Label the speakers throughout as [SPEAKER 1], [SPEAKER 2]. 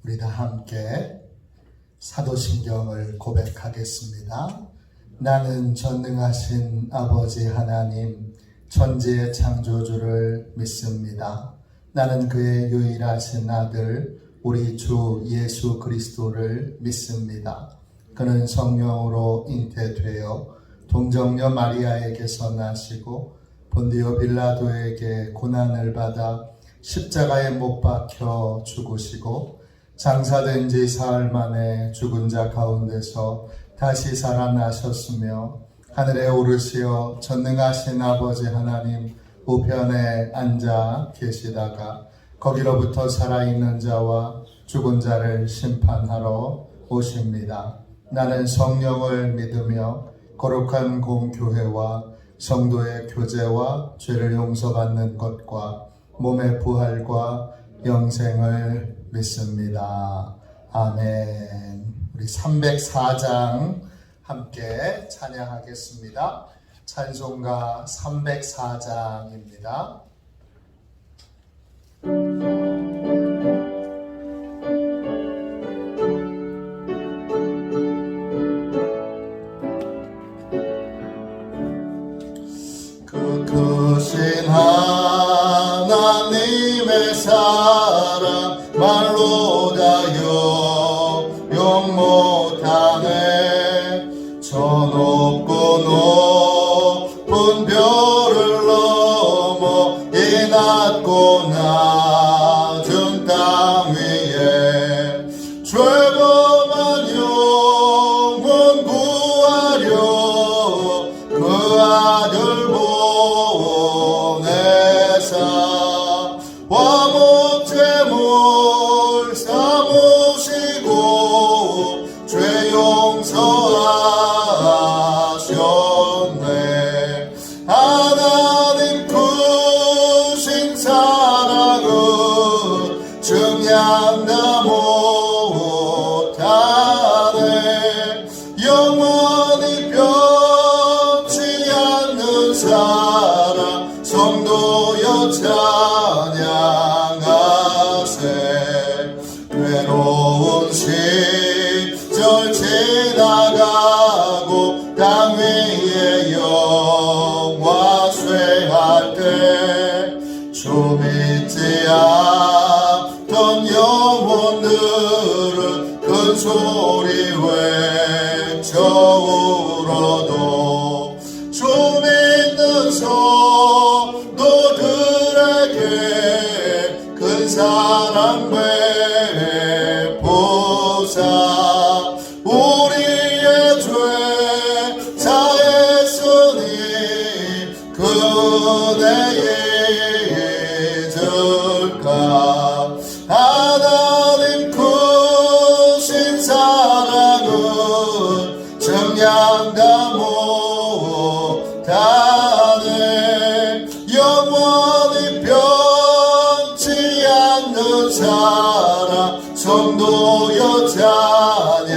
[SPEAKER 1] 우리 다 함께 사도신경을 고백하겠습니다. 나는 전능하신 아버지 하나님, 천지의 창조주를 믿습니다. 나는 그의 유일하신 아들, 우리 주 예수 그리스도를 믿습니다. 그는 성령으로 잉태되어 동정녀 마리아에게서 나시고 본디오 빌라도에게 고난을 받아 십자가에 못 박혀 죽으시고 장사된 지 사흘 만에 죽은 자 가운데서 다시 살아나셨으며 하늘에 오르시어 전능하신 아버지 하나님 우편에 앉아 계시다가 거기로부터 살아있는 자와 죽은 자를 심판하러 오십니다. 나는 성령을 믿으며 거룩한 공교회와 성도의 교제와 죄를 용서받는 것과 몸의 부활과 영생을 믿습니다. 아멘. 우리 304장 함께 찬양하겠습니다. 찬송가 304장입니다. 크신 하나님의 사랑 말로 다 용 못하네. 저 높고 높은 별을 넘어 이 낮고 낮은 땅 위에 죄범한 영혼 구하려 그 아들 화목제물 삼으시고 죄 용서하셨네. 하나님 크신 사랑은 증량다 못하네. 영원히 변치 않는 사랑 성도여 찬양하세. 외로운 시절 지나가고 땅 위에 영화 쇠할 때 주 믿지 않던 영혼들은 큰 소리 외쳐 울어도 주 믿는 성도들에게 큰 사랑 베푸사. 우리의 죄 사했으니 그 은혜 잊을까. 하나님 크신 사랑은 증량다 못하네. 영원히 변치 않는 사랑 성도여 찬양하세.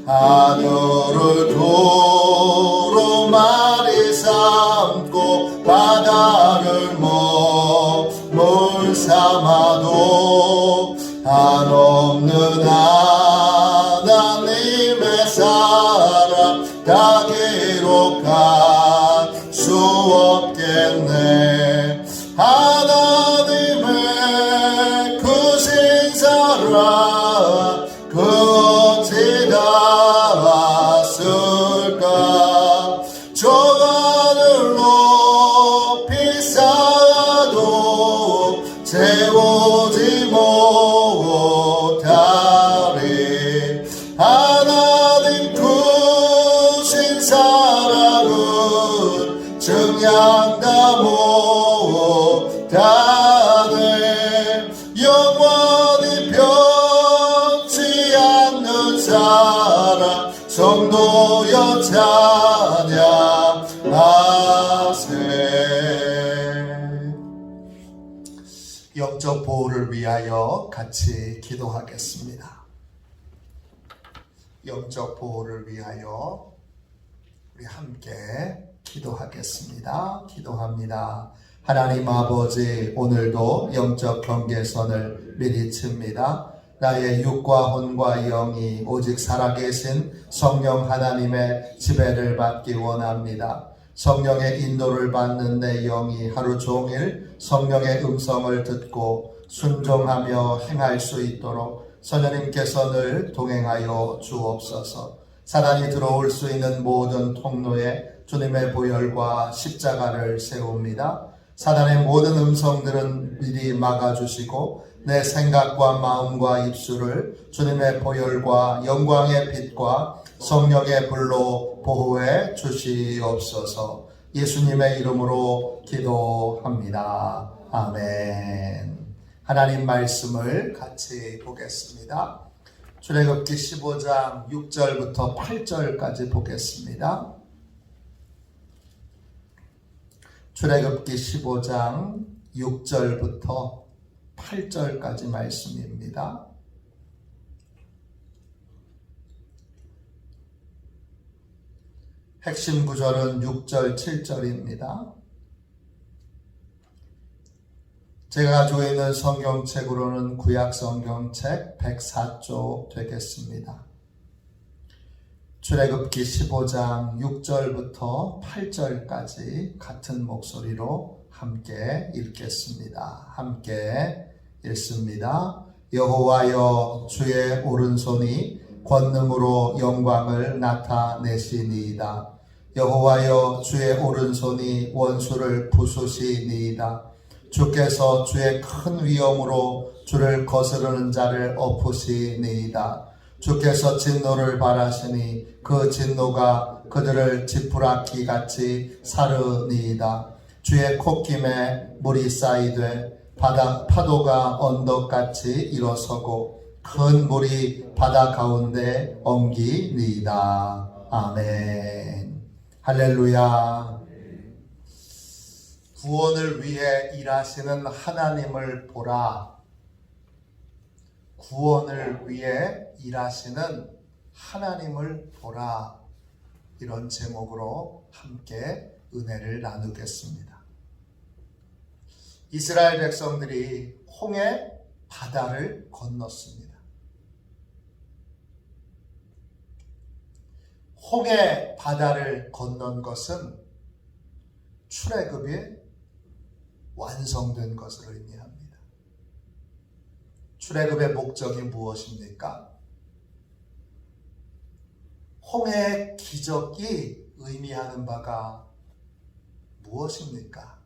[SPEAKER 1] 하늘을 두루마리 삼고 바다를 물 삼아도 한없는 하나님의 사랑 다 기록할 수 없겠네. 하나님의 크신 사랑 그 어찌 닿았을까. 저 하늘 높이 쌓아도 채우지 못하리. 하나님 크신 사랑은 증량다 못하네. 영원히 변치 않는 사랑 성도여 찬양하세. 영적 보호를 위하여 같이 기도하겠습니다. 영적 보호를 위하여 우리 함께 기도하겠습니다. 기도합니다. 하나님 아버지, 오늘도 영적 경계선을 미리 칩니다. 나의 육과 혼과 영이 오직 살아계신 성령 하나님의 지배를 받기 원합니다. 성령의 인도를 받는 내 영이 하루 종일 성령의 음성을 듣고 순종하며 행할 수 있도록 성령님께서 늘 동행하여 주옵소서. 사단이 들어올 수 있는 모든 통로에 주님의 보혈과 십자가를 세웁니다. 사단의 모든 음성들은 미리 막아주시고 내 생각과 마음과 입술을 주님의 보혈과 영광의 빛과 성령의 불로 보호해 주시옵소서. 예수님의 이름으로 기도합니다. 아멘. 하나님 말씀을 같이 보겠습니다. 출애굽기 15장 6절부터 8절까지 보겠습니다. 출애굽기 15장 6절부터 8절까지 말씀입니다. 핵심 구절은 6절, 7절입니다. 제가 가지고 있는 성경책으로는 구약 성경책 104쪽 되겠습니다. 출애굽기 15장 6절부터 8절까지 같은 목소리로 함께 읽겠습니다. 함께 읽습니다. 여호와여, 주의 오른손이 권능으로 영광을 나타내시니이다. 여호와여, 주의 오른손이 원수를 부수시니이다. 주께서 주의 큰 위엄으로 주를 거스르는 자를 엎으시니이다. 주께서 진노를 바라시니 그 진노가 그들을 지푸라기 같이 사르니이다. 주의 콧김에 물이 쌓이되 파도가 언덕같이 일어서고 큰 물이 바다 가운데 엉기니이다. 아멘. 할렐루야. 구원을 위해 일하시는 하나님을 보라. 구원을 위해 일하시는 하나님을 보라. 이런 제목으로 함께 은혜를 나누겠습니다. 이스라엘 백성들이 홍해 바다를 건넜습니다. 홍해 바다를 건넌 것은 출애굽이 완성된 것으로 의미합니다. 출애굽의 목적이 무엇입니까? 홍해의 기적이 의미하는 바가 무엇입니까?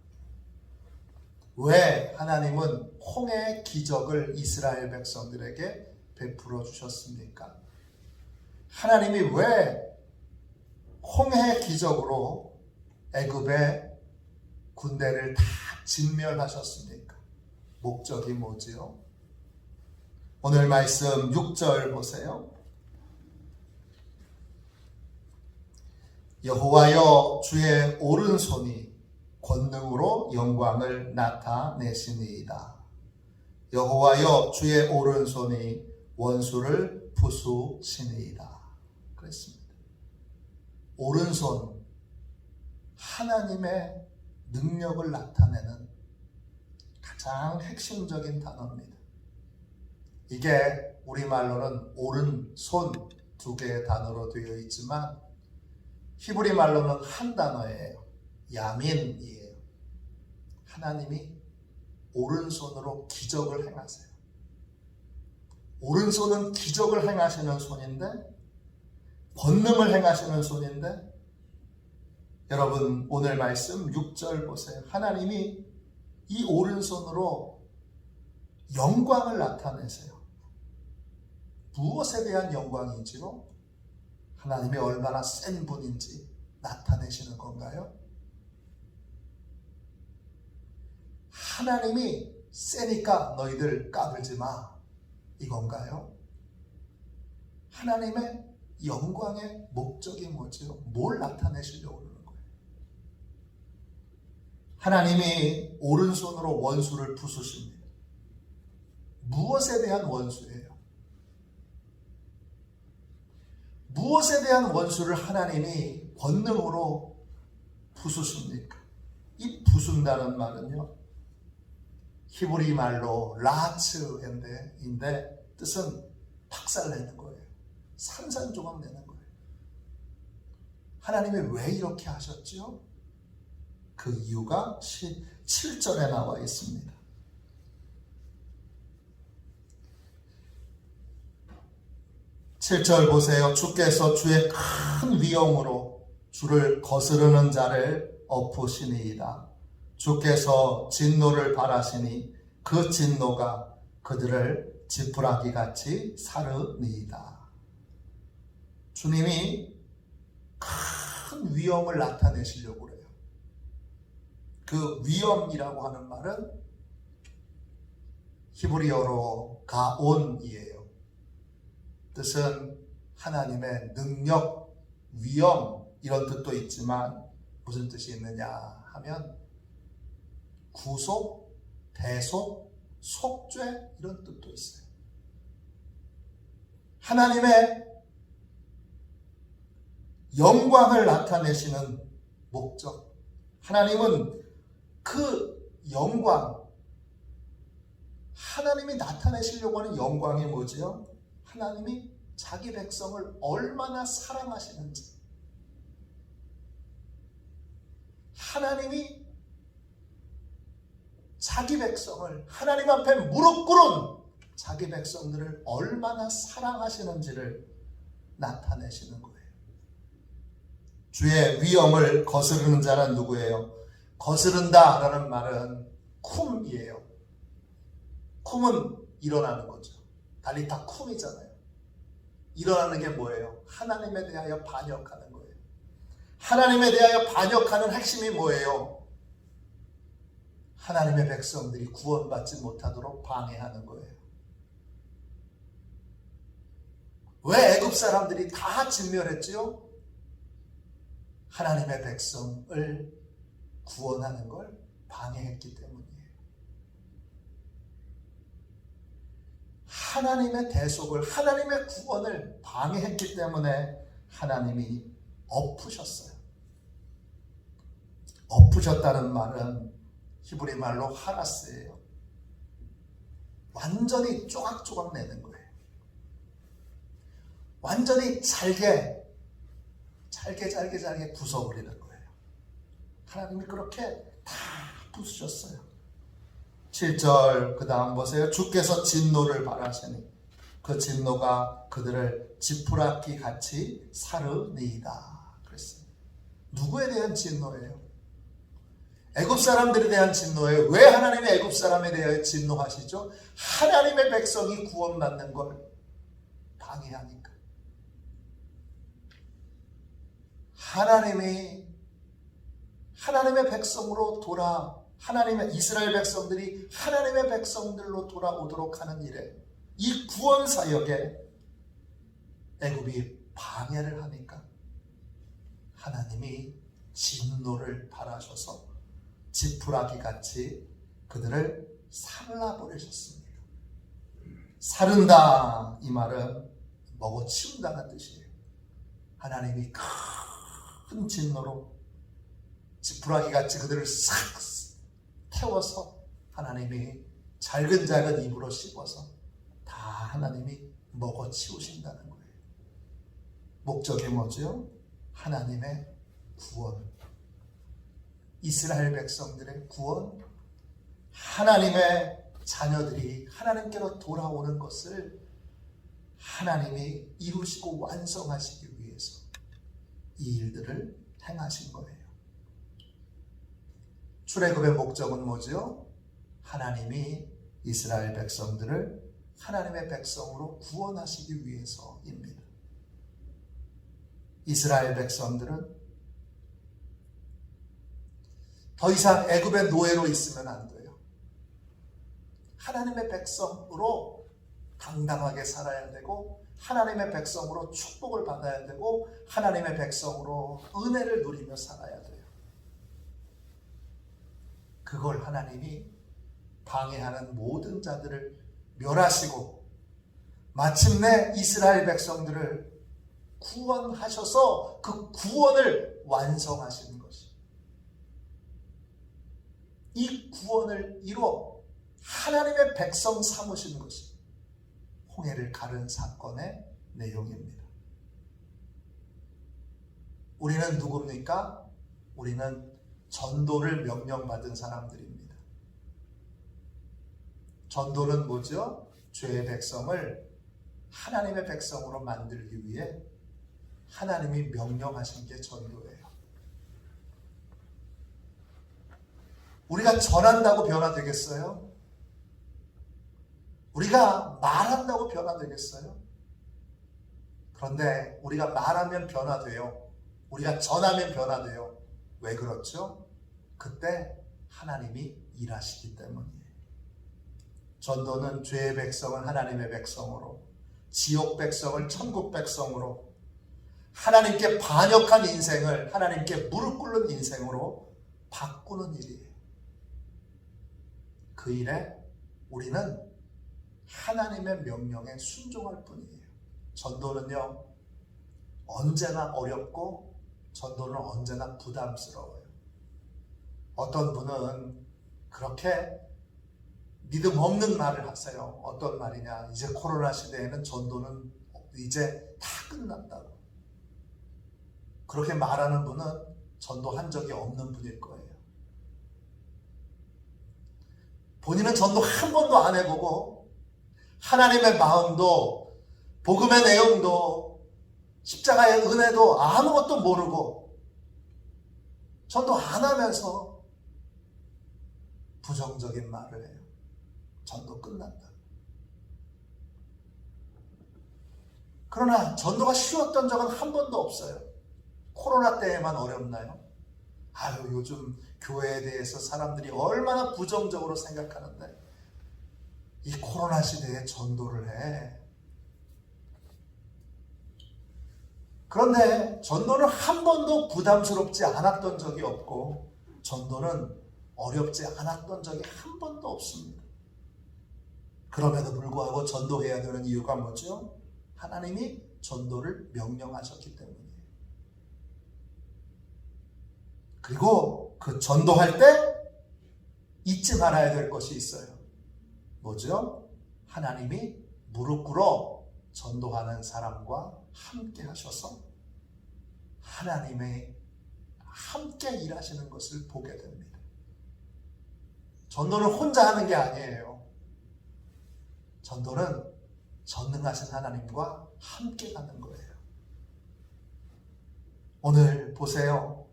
[SPEAKER 1] 왜 하나님은 홍해의 기적을 이스라엘 백성들에게 베풀어 주셨습니까? 하나님이 왜 홍해의 기적으로 애굽의 군대를 다 진멸하셨습니까? 목적이 뭐지요? 오늘 말씀 6절 보세요. 여호와여, 주의 오른손이 권능으로 영광을 나타내시니이다. 여호와여, 주의 오른손이 원수를 부수시니이다. 그랬습니다. 오른손, 하나님의 능력을 나타내는 가장 핵심적인 단어입니다. 이게 우리말로는 오른손 두 개의 단어로 되어 있지만 히브리 말로는 한 단어예요. 야민이에요. 하나님이 오른손으로 기적을 행하세요. 오른손은 기적을 행하시는 손인데, 권능을 행하시는 손인데, 여러분 오늘 말씀 6절 보세요. 하나님이 이 오른손으로 영광을 나타내세요. 무엇에 대한 영광인지요? 하나님이 얼마나 센 분인지 나타내시는 건가요? 하나님이 세니까 너희들 까불지 마, 이건가요? 하나님의 영광의 목적이 뭐지요? 뭘 나타내시려고 그러는 거예요? 하나님이 오른손으로 원수를 부수십니다. 무엇에 대한 원수예요? 무엇에 대한 원수를 하나님이 권능으로 부수십니까? 이 부순다는 말은요, 히브리 말로 라츠인데 뜻은 박살내는 거예요. 산산조각 내는 거예요. 하나님이 왜 이렇게 하셨죠? 그 이유가 7절에 나와 있습니다. 7절 보세요. 주께서 주의 큰 위엄으로 주를 거스르는 자를 엎으시니이다. 주께서 진노를 발하시니 그 진노가 그들을 지푸라기 같이 사르니이다. 주님이 큰 위엄을 나타내시려고 그래요. 그 위엄이라고 하는 말은 히브리어로 가온이에요. 뜻은 하나님의 능력, 위엄 이런 뜻도 있지만 무슨 뜻이 있느냐 하면 구속, 대속, 속죄 이런 뜻도 있어요. 하나님의 영광을 나타내시는 목적, 하나님은 그 영광, 하나님이 나타내시려고 하는 영광이 뭐지요? 하나님이 자기 백성을 얼마나 사랑하시는지, 하나님이 자기 백성을, 하나님 앞에 무릎 꿇은 자기 백성들을 얼마나 사랑하시는지를 나타내시는 거예요. 주의 위엄을 거스르는 자는 누구예요? 거스른다 라는 말은 쿰이에요. 쿰은 일어나는 거죠. 달리 다 쿰이잖아요. 일어나는 게 뭐예요? 하나님에 대하여 반역하는 거예요. 하나님에 대하여 반역하는 핵심이 뭐예요? 하나님의 백성들이 구원받지 못하도록 방해하는 거예요. 왜 애굽 사람들이 다 진멸했지요? 하나님의 백성을 구원하는 걸 방해했기 때문이에요. 하나님의 대속을, 하나님의 구원을 방해했기 때문에 하나님이 엎으셨어요. 엎으셨다는 말은 히브리 말로 하라스예요. 완전히 조각조각 내는 거예요. 완전히 잘게 부숴버리는 거예요. 하나님이 그렇게 다 부수셨어요. 7절 그 다음 보세요. 주께서 진노를 발하시니 그 진노가 그들을 지푸라기 같이 사르니이다 그랬어요. 누구에 대한 진노예요? 애굽 사람들에 대한 진노예요. 왜 하나님이 애굽 사람에 대하여 진노하시죠? 하나님의 백성이 구원받는 걸 방해하니까. 하나님의 백성으로 하나님의 이스라엘 백성들이 하나님의 백성들로 돌아오도록 하는 일에, 이 구원 사역에 애굽이 방해를 하니까 하나님이 진노를 발하셔서 지푸라기 같이 그들을 살라버리셨습니다. 사른다 이 말은 먹어치운다는 뜻이에요. 하나님이 큰 진노로 지푸라기 같이 그들을 싹 태워서 하나님이 잘근잘근 입으로 씹어서 다 하나님이 먹어치우신다는 거예요. 목적이 뭐죠? 하나님의 구원, 이스라엘 백성들의 구원, 하나님의 자녀들이 하나님께로 돌아오는 것을 하나님이 이루시고 완성하시기 위해서 이 일들을 행하신 거예요. 출애굽의 목적은 뭐죠? 하나님이 이스라엘 백성들을 하나님의 백성으로 구원하시기 위해서입니다. 이스라엘 백성들은 더 이상 애굽의 노예로 있으면 안 돼요. 하나님의 백성으로 당당하게 살아야 되고, 하나님의 백성으로 축복을 받아야 되고, 하나님의 백성으로 은혜를 누리며 살아야 돼요. 그걸 하나님이 방해하는 모든 자들을 멸하시고 마침내 이스라엘 백성들을 구원하셔서 그 구원을 완성하시는 것이, 이 구원을 이루어 하나님의 백성 삼으신 것이 홍해를 가른 사건의 내용입니다. 우리는 누굽니까? 우리는 전도를 명령받은 사람들입니다. 전도는 뭐죠? 죄의 백성을 하나님의 백성으로 만들기 위해 하나님이 명령하신 게 전도예요. 우리가 전한다고 변화되겠어요? 우리가 말한다고 변화되겠어요? 그런데 우리가 말하면 변화돼요. 우리가 전하면 변화돼요. 왜 그렇죠? 그때 하나님이 일하시기 때문이에요. 전도는 죄의 백성을 하나님의 백성으로, 지옥 백성을 천국 백성으로, 하나님께 반역한 인생을 하나님께 무릎 꿇는 인생으로 바꾸는 일이에요. 그 일에 우리는 하나님의 명령에 순종할 뿐이에요. 전도는요, 언제나 어렵고 전도는 언제나 부담스러워요. 어떤 분은 그렇게 믿음 없는 말을 하세요. 어떤 말이냐? 이제 코로나 시대에는 전도는 이제 다 끝났다고. 그렇게 말하는 분은 전도한 적이 없는 분일 거예요. 본인은 전도 한 번도 안 해보고 하나님의 마음도 복음의 내용도 십자가의 은혜도 아무것도 모르고 전도 안 하면서 부정적인 말을 해요. 전도 끝났다. 그러나 전도가 쉬웠던 적은 한 번도 없어요. 코로나 때에만 어렵나요? 아유, 요즘 교회에 대해서 사람들이 얼마나 부정적으로 생각하는데 이 코로나 시대에 전도를 해. 그런데 전도는 한 번도 부담스럽지 않았던 적이 없고 전도는 어렵지 않았던 적이 한 번도 없습니다. 그럼에도 불구하고 전도해야 되는 이유가 뭐죠? 하나님이 전도를 명령하셨기 때문이에요. 그리고 그 전도할 때 잊지 말아야 될 것이 있어요. 뭐죠? 하나님이 무릎 꿇어 전도하는 사람과 함께 하셔서 하나님의 함께 일하시는 것을 보게 됩니다. 전도는 혼자 하는 게 아니에요. 전도는 전능하신 하나님과 함께 가는 거예요. 오늘 보세요.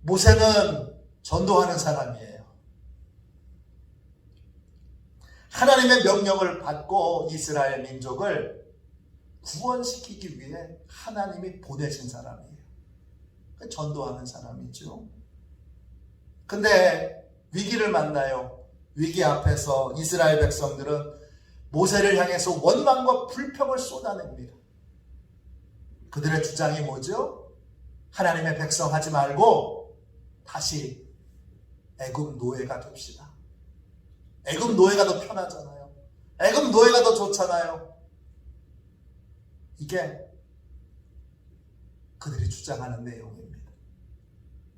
[SPEAKER 1] 모세는 전도하는 사람이에요. 하나님의 명령을 받고 이스라엘 민족을 구원시키기 위해 하나님이 보내신 사람이에요. 전도하는 사람이죠. 근데 위기를 만나요. 위기 앞에서 이스라엘 백성들은 모세를 향해서 원망과 불평을 쏟아냅니다. 그들의 주장이 뭐죠? 하나님의 백성 하지 말고 다시 애굽 노예가 됩시다. 애굽 노예가 더 편하잖아요. 애굽 노예가 더 좋잖아요. 이게 그들이 주장하는 내용입니다.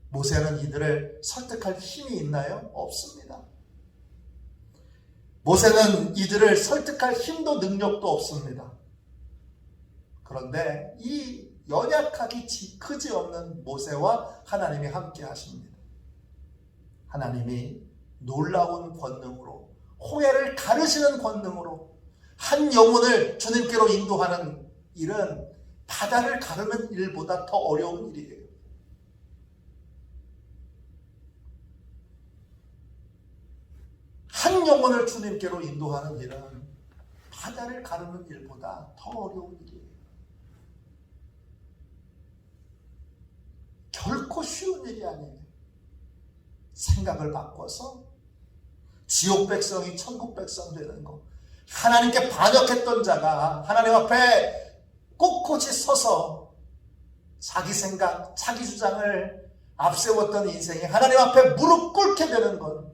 [SPEAKER 1] 모세는 이들을 설득할 힘이 있나요? 없습니다. 모세는 이들을 설득할 힘도 능력도 없습니다. 그런데 이 연약하기 그지없는 모세와 하나님이 함께 하십니다. 하나님이 놀라운 권능으로, 홍해를 가르시는 권능으로 한 영혼을 주님께로 인도하는 일은 바다를 가르는 일보다 더 어려운 일이에요. 한 영혼을 주님께로 인도하는 일은 바다를 가르는 일보다 더 어려운 일이에요. 결코 쉬운 일이 아니에요. 생각을 바꿔서 지옥 백성이 천국 백성 되는 거, 하나님께 반역했던 자가 하나님 앞에 꼿꼿이 서서 자기 생각, 자기 주장을 앞세웠던 인생이 하나님 앞에 무릎 꿇게 되는 건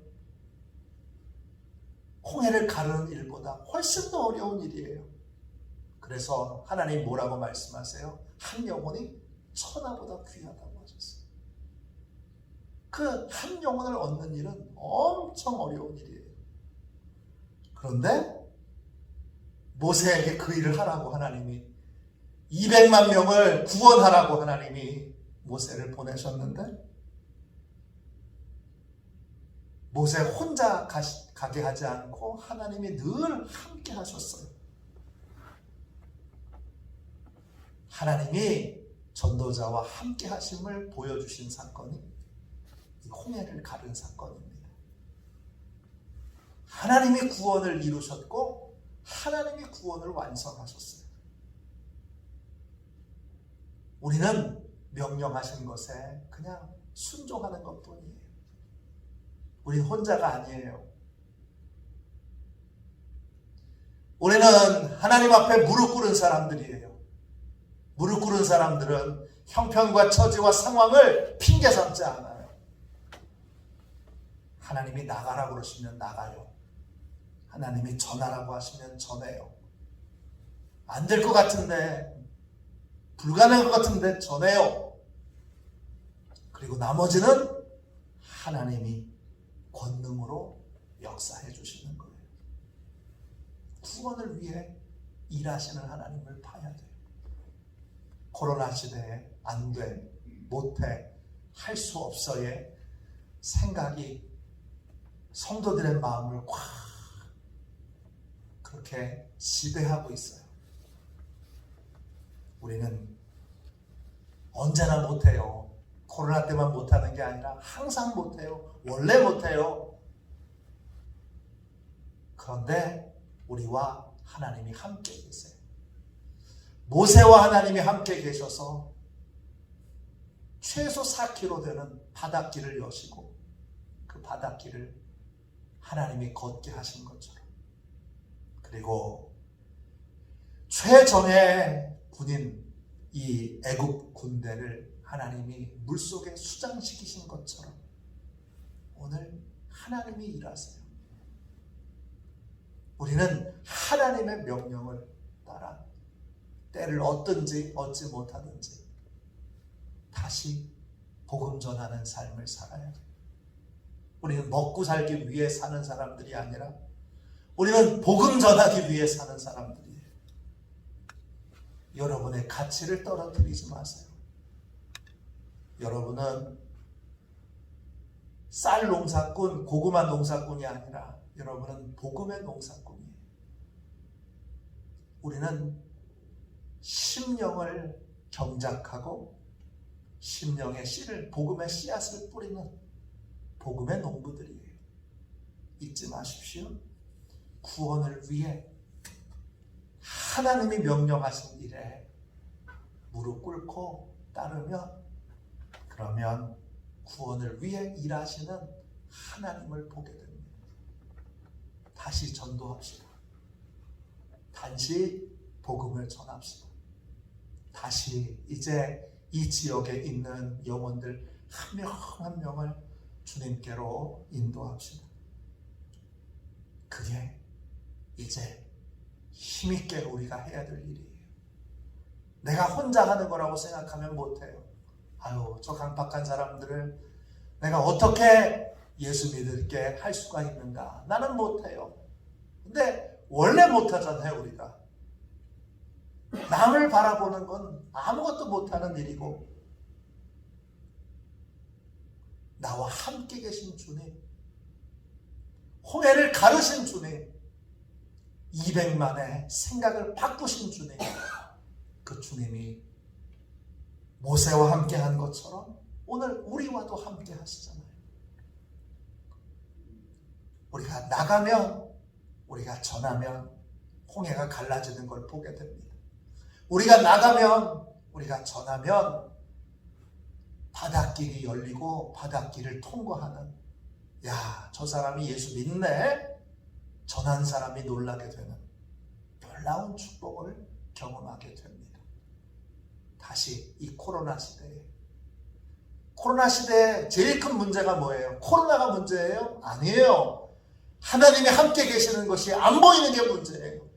[SPEAKER 1] 홍해를 가르는 일보다 훨씬 더 어려운 일이에요. 그래서 하나님 뭐라고 말씀하세요? 한 영혼이 천하보다 귀하다고 하셨어요. 그 한 영혼을 얻는 일은 엄청 어려운 일이에요. 그런데 모세에게 그 일을 하라고 하나님이 200만 명을 구원하라고 하나님이 모세를 보내셨는데 모세 혼자 가게 하지 않고 하나님이 늘 함께 하셨어요. 하나님이 전도자와 함께 하심을 보여주신 사건이 이 홍해를 가른 사건입니다. 하나님이 구원을 이루셨고 하나님이 구원을 완성하셨어요. 우리는 명령하신 것에 그냥 순종하는 것뿐이에요. 우린 혼자가 아니에요. 우리는 하나님 앞에 무릎 꿇은 사람들이에요. 무릎 꿇은 사람들은 형편과 처지와 상황을 핑계 삼지 않아요. 하나님이 나가라고 그러시면 나가요. 하나님이 전하라고 하시면 전해요. 안 될 것 같은데, 불가능할 것 같은데 전해요. 그리고 나머지는 하나님이 권능으로 역사해 주시는 거예요. 구원을 위해 일하시는 하나님을 봐야 돼요. 코로나 시대에 안 돼, 못해, 할 수 없어의 생각이 성도들의 마음을 꽉 그렇게 지배하고 있어요. 우리는 언제나 못해요. 코로나 때만 못하는 게 아니라 항상 못해요. 원래 못해요. 그런데 우리와 하나님이 함께 계세요. 모세와 하나님이 함께 계셔서 최소 4km 되는 바닷길을 여시고 그 바닷길을 하나님이 걷게 하신 것처럼, 그리고 최정예 군인 이 애굽 군대를 하나님이 물속에 수장시키신 것처럼 오늘 하나님이 일하세요. 우리는 하나님의 명령을 따라 때를 얻든지 얻지 못하든지 다시 복음 전하는 삶을 살아야 돼요. 우리는 먹고 살기 위해 사는 사람들이 아니라 우리는 복음 전하기 위해 사는 사람들이에요. 여러분의 가치를 떨어뜨리지 마세요. 여러분은 쌀 농사꾼, 고구마 농사꾼이 아니라 여러분은 복음의 농사꾼이에요. 우리는 심령을 경작하고 심령의 씨를, 복음의 씨앗을 뿌리는 복음의 농부들이에요. 잊지 마십시오. 구원을 위해 하나님이 명령하신 일에 무릎 꿇고 따르면, 그러면 구원을 위해 일하시는 하나님을 보게 됩니다. 다시 전도합시다. 다시 복음을 전합시다. 다시 이제 이 지역에 있는 영혼들 한 명 한 명을 주님께로 인도합시다. 그게 이제 힘있게 우리가 해야 될 일이에요. 내가 혼자 하는 거라고 생각하면 못해요. 아유, 저 강팍한 사람들을 내가 어떻게 예수 믿을게 할 수가 있는가? 나는 못해요. 근데 원래 못하잖아요, 우리가. 남을 바라보는 건 아무것도 못하는 일이고, 나와 함께 계신 주님, 홍해를 가르신 주님, 200만의 생각을 바꾸신 주님, 그 주님이 모세와 함께 한 것처럼 오늘 우리와도 함께 하시잖아요. 우리가 나가면, 우리가 전하면 홍해가 갈라지는 걸 보게 됩니다. 우리가 나가면, 우리가 전하면 바닷길이 열리고 바닷길을 통과하는, 야, 저 사람이 예수 믿네? 전한 사람이 놀라게 되는 놀라운 축복을 경험하게 됩니다. 다시 이 코로나 시대에, 코로나 시대에 제일 큰 문제가 뭐예요? 코로나가 문제예요? 아니에요. 하나님이 함께 계시는 것이 안 보이는 게 문제예요.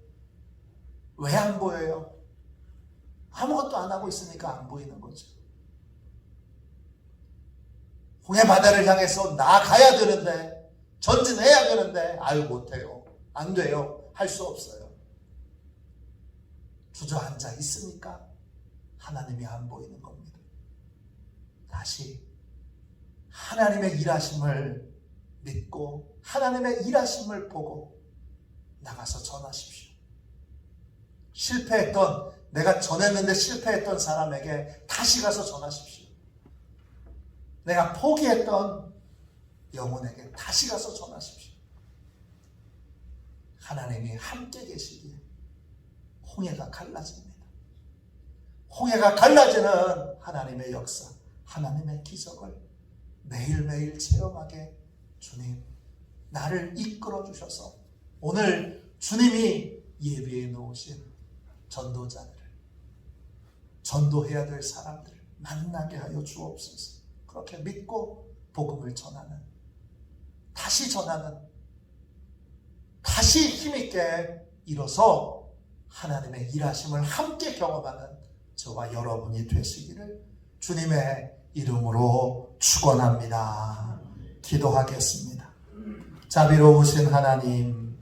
[SPEAKER 1] 왜 안 보여요? 아무것도 안 하고 있으니까 안 보이는 거죠. 홍해 바다를 향해서 나아가야 되는데, 전진해야 되는데 아유 못해요. 안 돼요. 할 수 없어요. 주저앉아 있으니까 하나님이 안 보이는 겁니다. 다시 하나님의 일하심을 믿고 하나님의 일하심을 보고 나가서 전하십시오. 실패했던, 내가 전했는데 실패했던 사람에게 다시 가서 전하십시오. 내가 포기했던 영혼에게 다시 가서 전하십시오. 하나님이 함께 계시기에 홍해가 갈라집니다. 홍해가 갈라지는 하나님의 역사, 하나님의 기적을 매일매일 체험하게 주님 나를 이끌어 주셔서 오늘 주님이 예비해 놓으신 전도자들을, 전도해야 될 사람들을 만나게 하여 주옵소서. 그렇게 믿고 복음을 전하는, 다시 전하는, 다시 힘있게 일어서 하나님의 일하심을 함께 경험하는 저와 여러분이 되시기를 주님의 이름으로 축원합니다. 기도하겠습니다. 자비로우신 하나님,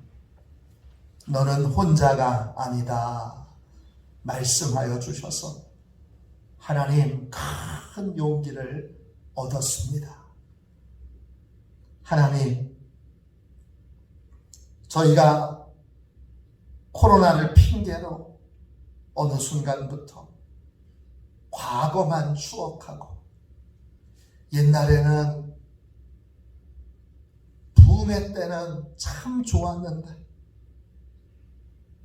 [SPEAKER 1] 너는 혼자가 아니다 말씀하여 주셔서 하나님 큰 용기를 얻었습니다. 하나님, 저희가 코로나를 핑계로 어느 순간부터 과거만 추억하고 옛날에는 붐의 때는 참 좋았는데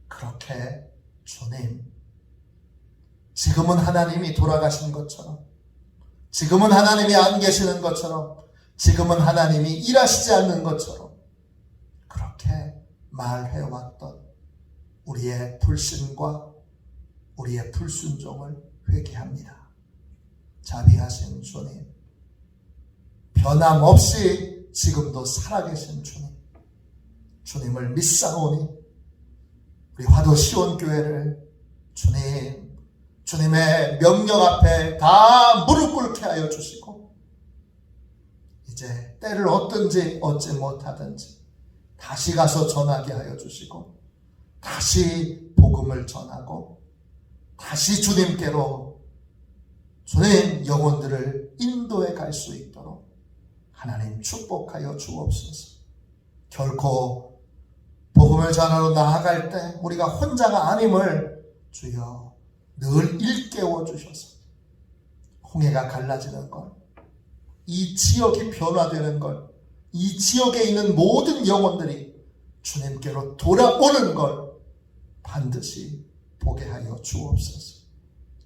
[SPEAKER 1] 그렇게 주님, 지금은 하나님이 돌아가신 것처럼, 지금은 하나님이 안 계시는 것처럼, 지금은 하나님이 일하시지 않는 것처럼 그렇게 말해왔던 우리의 불신과 우리의 불순종을 회개합니다. 자비하신 주님, 변함없이 지금도 살아계신 주님, 주님을 믿사오니 우리 화도 시온교회를 주님, 주님의 명령 앞에 다 무릎 꿇게 하여 주시고 이제 때를 얻든지 얻지 못하든지 다시 가서 전하게 하여 주시고 다시 복음을 전하고 다시 주님께로 주님 영혼들을 인도해 갈 수 있도록 하나님 축복하여 주옵소서. 결코 복음을 전하러 나아갈 때 우리가 혼자가 아님을 주여 늘 일깨워 주셔서 홍해가 갈라지는 것, 이 지역이 변화되는 것, 이 지역에 있는 모든 영혼들이 주님께로 돌아오는 걸 반드시 보게 하여 주옵소서.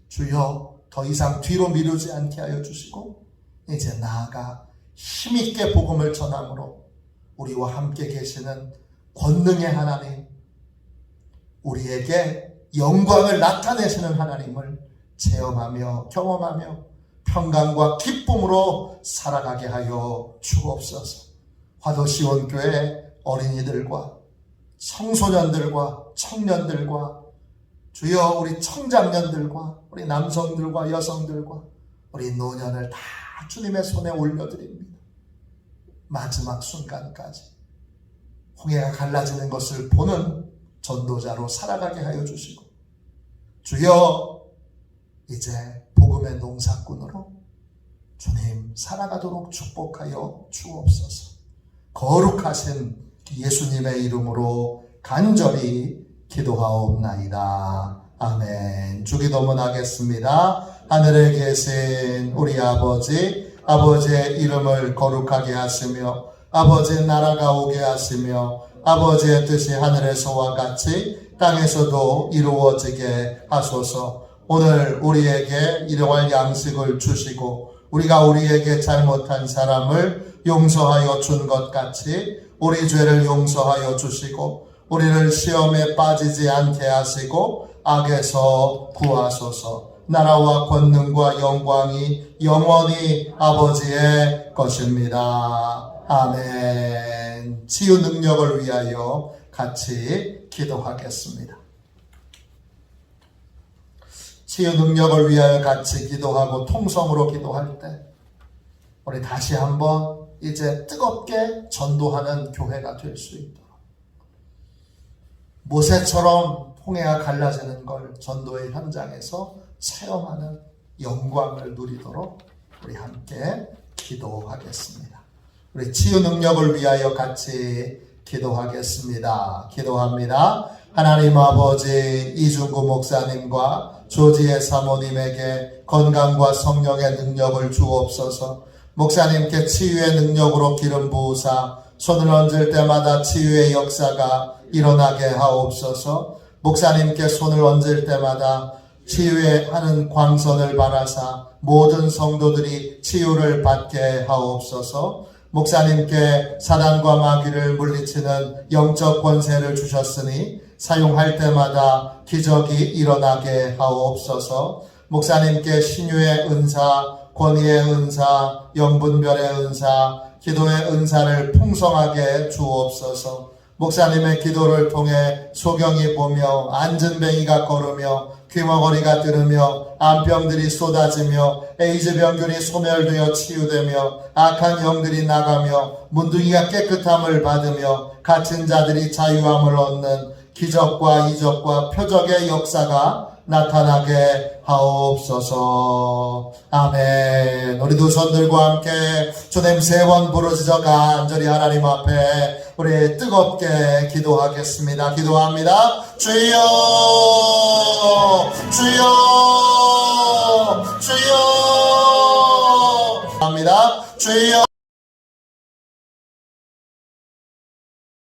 [SPEAKER 1] 주여 더 이상 뒤로 미루지 않게 하여 주시고 이제 나아가 힘있게 복음을 전함으로 우리와 함께 계시는 권능의 하나님, 우리에게 영광을 나타내시는 하나님을 체험하며 경험하며 평강과 기쁨으로 살아가게 하여 주옵소서. 화도시온교회 어린이들과 청소년들과 청년들과 주여 우리 청장년들과 우리 남성들과 여성들과 우리 노년을 다 주님의 손에 올려드립니다. 마지막 순간까지 홍해가 갈라지는 것을 보는 전도자로 살아가게 하여 주시고 주여 이제 복음의 농사꾼으로 주님 살아가도록 축복하여 주옵소서. 거룩하신 예수님의 이름으로 간절히 기도하옵나이다. 아멘. 주기도문 하겠습니다. 하늘에 계신 우리 아버지, 아버지의 이름을 거룩하게 하시며 아버지의 나라가 오게 하시며 아버지의 뜻이 하늘에서와 같이 땅에서도 이루어지게 하소서. 오늘 우리에게 일용할 양식을 주시고 우리가 우리에게 잘못한 사람을 용서하여 준 것 같이 우리 죄를 용서하여 주시고 우리를 시험에 빠지지 않게 하시고 악에서 구하소서. 나라와 권능과 영광이 영원히 아버지의 것입니다. 아멘. 치유 능력을 위하여 같이 기도하겠습니다. 치유 능력을 위하여 같이 기도하고 통성으로 기도할 때 우리 다시 한번 이제 뜨겁게 전도하는 교회가 될 수 있도록, 모세처럼 홍해가 갈라지는 걸 전도의 현장에서 체험하는 영광을 누리도록 우리 함께 기도하겠습니다. 우리 치유 능력을 위하여 같이 기도하겠습니다. 기도합니다. 하나님 아버지, 이중구 목사님과 조지혜 사모님에게 건강과 성령의 능력을 주옵소서. 목사님께 치유의 능력으로 기름 부으사 손을 얹을 때마다 치유의 역사가 일어나게 하옵소서. 목사님께 손을 얹을 때마다 치유의 하는 광선을 바라사 모든 성도들이 치유를 받게 하옵소서. 목사님께 사단과 마귀를 물리치는 영적 권세를 주셨으니 사용할 때마다 기적이 일어나게 하옵소서. 목사님께 신유의 은사, 권위의 은사, 영분별의 은사, 기도의 은사를 풍성하게 주옵소서. 목사님의 기도를 통해 소경이 보며 안진뱅이가 걸으며 귀머거리가 들으며 암병들이 쏟아지며 에이즈 병균이 소멸되어 치유되며 악한 영들이 나가며 문둥이가 깨끗함을 받으며 갇힌 자들이 자유함을 얻는 기적과 이적과 표적의 역사가 나타나게 하옵소서. 아멘. 우리 두 손들과 함께 주님 3번 부르짖어 간절히 하나님 앞에 우리 뜨겁게 기도하겠습니다. 기도합니다. 주여, 주여, 주여. 합니다. 주여.